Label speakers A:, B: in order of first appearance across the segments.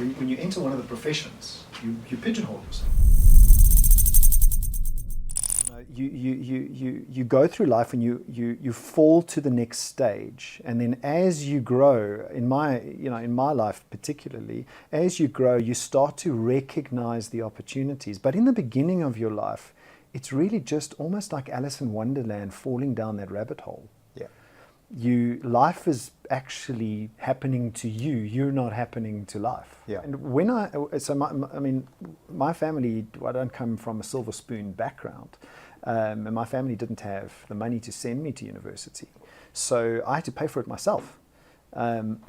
A: when you enter one of the professions, you pigeonhole yourself. You go through life and you fall to the next stage, and then as you grow, in my life particularly, as you grow, you start to recognize the opportunities. But in the beginning of your life, it's really just almost like Alice in Wonderland, falling down that rabbit hole. Life is actually happening to you. You're not happening to life. And when my family, I don't come from a silver spoon background, and my family didn't have the money to send me to university, so I had to pay for it myself. And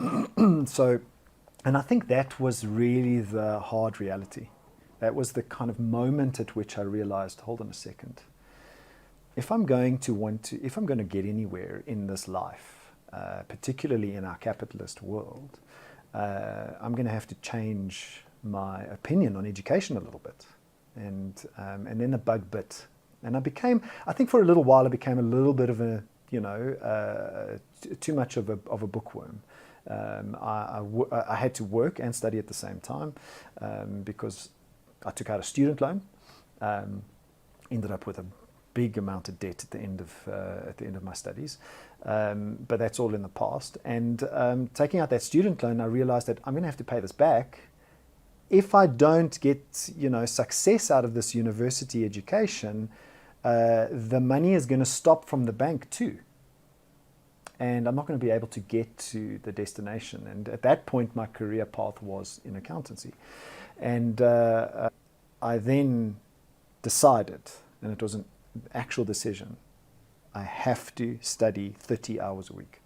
A: I think that was really the hard reality. That was the kind of moment at which I realized, hold on a second. If I'm going to get anywhere in this life, particularly in our capitalist world, I'm going to have to change my opinion on education a little bit. And then the bug bit. And I think for a little while, I became a little bit of too much of a bookworm. I had to work and study at the same time because I took out a student loan, ended up with a big amount of debt at the end of my studies, but that's all in the past. And taking out that student loan, I realized that I'm going to have to pay this back if I don't get success out of this university education. The money is going to stop from the bank too, and I'm not going to be able to get to the destination. And at that point, my career path was in accountancy, and I then decided, and it was an actual decision, I have to study 30 hours a week.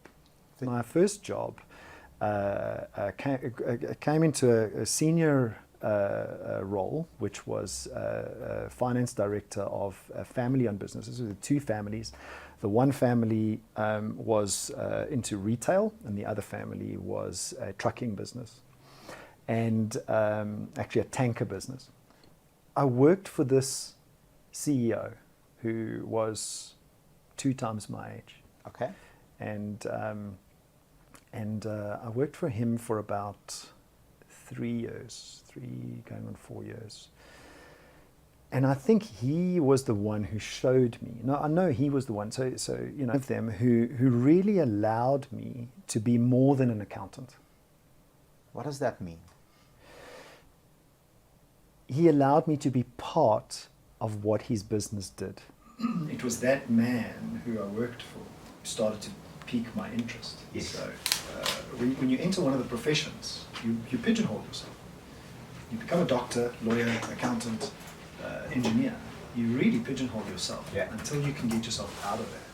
A: My first job came into a senior role, which was finance director of family-owned businesses. There were two families. The one family was into retail, and the other family was a trucking business, and actually a tanker business. I worked for this CEO who was 2 times my age.
B: Okay.
A: And I worked for him for about 3 years, going on 4 years. And I think he was the one who showed me. No, I know he was the one. So of them who really allowed me to be more than an accountant.
B: What does that mean?
A: He allowed me to be part of what his business did. It was that man who I worked for who started to pique my interest.
B: Yes.
A: So when you enter one of the professions, you pigeonhole yourself. You become a doctor, lawyer, accountant, engineer. You really pigeonhole yourself until you can get yourself out of that.